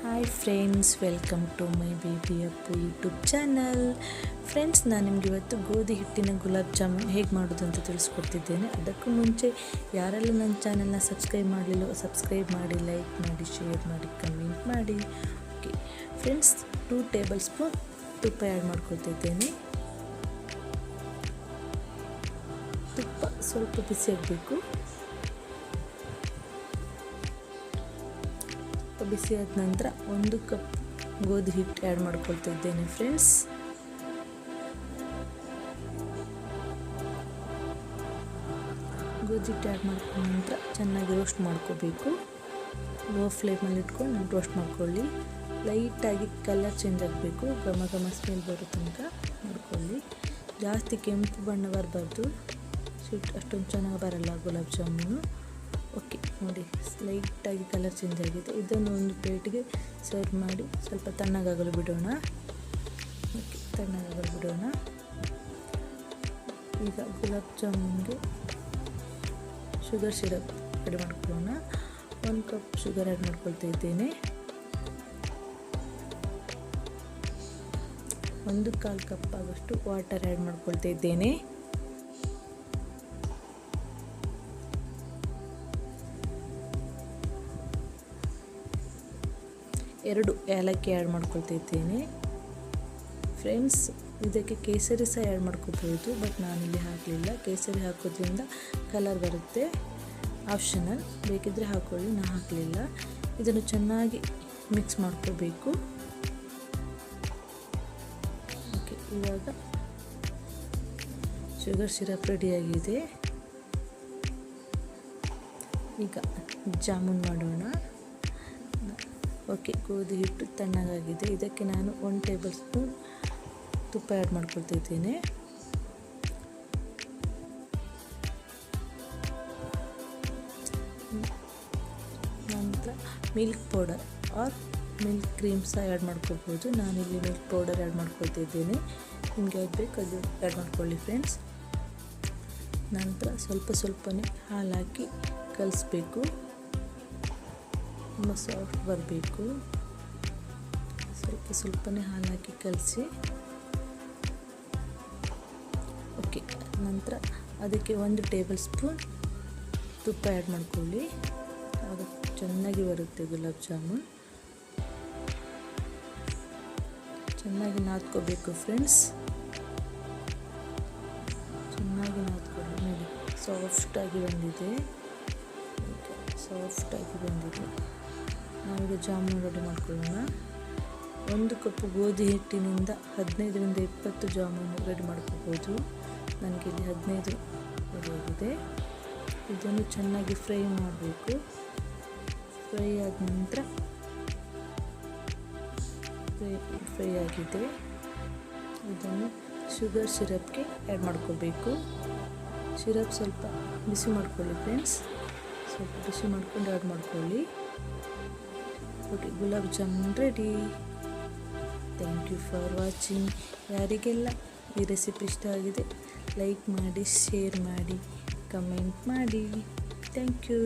Hi friends, welcome to my baby Appu YouTube channel. Friends, ನಾನು ನಿಮಗೆ ಇವತ್ತು ಗೋಧಿ ಹಿಟ್ಟಿನ ಗುಲಾಬ್ ಜಾಮೂನ್ ಹೇಗೆ ಮಾಡೋದು ಅಂತ ತಿಳಿಸ್ಕೊಡ್ತಿದ್ದೇನೆ. ಅದಕ್ಕೂ ಮುಂಚೆ ಯಾರೆಲ್ಲ ನನ್ನ ಚಾನಲ್ನ ಸಬ್ಸ್ಕ್ರೈಬ್ ಮಾಡಲಿಲ್ಲ ಸಬ್ಸ್ಕ್ರೈಬ್ ಮಾಡಿ, ಲೈಕ್ ಮಾಡಿ, ಶೇರ್ ಮಾಡಿ, ಕಮೆಂಟ್ ಮಾಡಿ. ಓಕೆ ಫ್ರೆಂಡ್ಸ್, 2 ಟೇಬಲ್ ಸ್ಪೂನ್ ತುಪ್ಪ ಆ್ಯಡ್ ಮಾಡ್ಕೊಳ್ತಿದ್ದೇನೆ. ತುಪ್ಪ ಸ್ವಲ್ಪ ಬಿಸಿ ಆಗಬೇಕು. ಬಿಸಿ ಆದ ನಂತರ 1 ಕಪ್ ಗೋಧಿ ಹಿಟ್ಟು ಆ್ಯಡ್ ಮಾಡ್ಕೊಳ್ತಾ ಇದ್ದೇನೆ. ಫ್ರೆಂಡ್ಸ್, ಗೋಧಿ ಹಿಟ್ಟು ಆ್ಯಡ್ ಮಾಡ್ಕೊಂಡ ನಂತರ ಚೆನ್ನಾಗಿ ರೋಸ್ಟ್ ಮಾಡ್ಕೋಬೇಕು. ಲೋ ಫ್ಲೇಮಲ್ಲಿ ಇಟ್ಕೊಂಡು ರೋಸ್ಟ್ ಮಾಡ್ಕೊಳ್ಳಿ. ಲೈಟಾಗಿ ಕಲರ್ ಚೇಂಜ್ ಆಗಬೇಕು, ಘಮ ಘಮ ಸ್ಮೆಲ್ ಬರೋ ತನಕ ಮಾಡ್ಕೊಳ್ಳಿ. ಜಾಸ್ತಿ ಕೆಂಪು ಬಣ್ಣ ಬರಬಾರ್ದು, ಸ್ವೀಟ್ ಅಷ್ಟೊಂದು ಚೆನ್ನಾಗಿ ಬರಲ್ಲ ಗುಲಾಬ್ ಜಾಮೂನು. ಓಕೆ ನೋಡಿ, ಲೈಟಾಗಿ ಕಲರ್ ಚೇಂಜ್ ಆಗಿದೆ. ಇದನ್ನು ಒಂದು ಪ್ಲೇಟಿಗೆ ಸರ್ವ್ ಮಾಡಿ ಸ್ವಲ್ಪ ತಣ್ಣಗಾಗಲು ಬಿಡೋಣ. ಓಕೆ, ತಣ್ಣಗಾಗಲು ಬಿಡೋಣ. ಈಗ ಗುಲಾಬ್ ಜಾಮೂನ್ಗೆ ಶುಗರ್ ಸಿರಪ್ ಆ್ಯಡ್ ಮಾಡ್ಕೊಳ್ಳೋಣ. 1 ಕಪ್ ಶುಗರ್ ಆ್ಯಡ್ ಮಾಡ್ಕೊಳ್ತಾ ಇದ್ದೇನೆ. 1/4 ಕಪ್ ಆಗೋಷ್ಟು ವಾಟರ್ ಆ್ಯಡ್ ಮಾಡ್ಕೊಳ್ತಾ ಇದ್ದೇನೆ. 2 ಏಲಕ್ಕಿ ಆ್ಯಡ್ ಮಾಡ್ಕೊಳ್ತಾ ಇದ್ದೇನೆ. ಫ್ರೆಂಡ್ಸ್, ಇದಕ್ಕೆ ಕೇಸರಿ ಸಹ ಆ್ಯಡ್ ಮಾಡ್ಕೋಬೋದು, ಬಟ್ ನಾನಿಲ್ಲಿ ಹಾಕಲಿಲ್ಲ. ಕೇಸರಿ ಹಾಕೋದ್ರಿಂದ ಕಲರ್ ಬರುತ್ತೆ, ಆಪ್ಷನಲ್, ಬೇಕಿದ್ದರೆ ಹಾಕ್ಕೊಳ್ಳಿ, ನಾನು ಹಾಕಲಿಲ್ಲ. ಇದನ್ನು ಚೆನ್ನಾಗಿ ಮಿಕ್ಸ್ ಮಾಡ್ಕೋಬೇಕು. ಓಕೆ, ಇವಾಗ ಶುಗರ್ ಸಿರಪ್ ರೆಡಿಯಾಗಿದೆ. ಈಗ ಜಾಮೂನ್ ಮಾಡೋಣ. ಓಕೆ, ಗೋಧಿ ಹಿಟ್ಟು ತಣ್ಣಗಾಗಿದೆ. ಇದಕ್ಕೆ ನಾನು 1 ಟೇಬಲ್ ಸ್ಪೂನ್ ತುಪ್ಪ ಆ್ಯಡ್ ಮಾಡ್ಕೊಳ್ತಾ ಇದ್ದೇನೆ. ನಂತರ milk powder R milk cream ಸಹ ಆ್ಯಡ್ ಮಾಡ್ಕೊಳ್ಬೋದು. ನಾನಿಲ್ಲಿ ಮಿಲ್ಕ್ ಪೌಡರ್ ಆ್ಯಡ್ ಮಾಡ್ಕೊಳ್ತಾ ಇದ್ದೇನೆ. ನಿಮಗೆ ಯಾವ್ದು ಬೇಕು ಅದು ಆ್ಯಡ್ ಮಾಡ್ಕೊಳ್ಳಿ ಫ್ರೆಂಡ್ಸ್. ನಂತರ ಸ್ವಲ್ಪನೇ ಹಾಲು ಹಾಕಿ ಕಲಿಸ್ಬೇಕು. ತುಂಬ ಸಾಫ್ಟ್ ಬರಬೇಕು. ಸ್ವಲ್ಪನೇ ಹಾಲು ಹಾಕಿ ಕಲಸಿ. ಓಕೆ, ನಂತರ ಅದಕ್ಕೆ 1 ಟೇಬಲ್ ಸ್ಪೂನ್ ತುಪ್ಪ ಆ್ಯಡ್ ಮಾಡ್ಕೊಳ್ಳಿ. ಆಗ ಚೆನ್ನಾಗಿ ಬರುತ್ತೆ ಗುಲಾಬ್ ಜಾಮೂನ್. ಚೆನ್ನಾಗಿ ನಾದ್ಕೋಬೇಕು ಫ್ರೆಂಡ್ಸ್. ಚೆನ್ನಾಗಿ ನಾದ್ಕೊಳ್ಳಿ. ನೋಡಿ, ಸಾಫ್ಟಾಗಿ ಬಂದಿದೆ. ಓಕೆ, ಸಾಫ್ಟಾಗಿ ಬಂದಿದೆ. ನಾವೀಗ ಜಾಮೂನ್ ರೆಡಿ ಮಾಡ್ಕೊಳ್ಳೋಣ. 1 ಕಪ್ ಗೋಧಿ ಹಿಟ್ಟಿನಿಂದ 15ರಿಂದ 20 ಜಾಮೂನು ರೆಡಿ ಮಾಡ್ಕೋಬೋದು. ನನಗೆ ಇಲ್ಲಿ 15 ರೆಡಿಯಾಗಿದೆ. ಇದನ್ನು ಚೆನ್ನಾಗಿ ಫ್ರೈ ಮಾಡಬೇಕು. ಫ್ರೈ ಆದ ನಂತರ ಫ್ರೈ ಆಗಿದೆ. ಇದನ್ನು ಶುಗರ್ ಸಿರಪ್ಗೆ ಆ್ಯಡ್ ಮಾಡ್ಕೋಬೇಕು. ಸಿರಪ್ ಸ್ವಲ್ಪ ಬಿಸಿ ಮಾಡ್ಕೊಳ್ಳಿ ಫ್ರೆಂಡ್ಸ್. ಸ್ವಲ್ಪ ಬಿಸಿ ಮಾಡ್ಕೊಂಡು ಆ್ಯಡ್ ಮಾಡ್ಕೊಳ್ಳಿ. Okay, gulab jamun ready. Thank you for watching. ಯಾರಿಗೆಲ್ಲ ಈ ರೆಸಿಪಿ ಇಷ್ಟ ಆಗಿದೆ ಲೈಕ್ ಮಾಡಿ, ಶೇರ್ ಮಾಡಿ, ಕಮೆಂಟ್ ಮಾಡಿ. Thank you.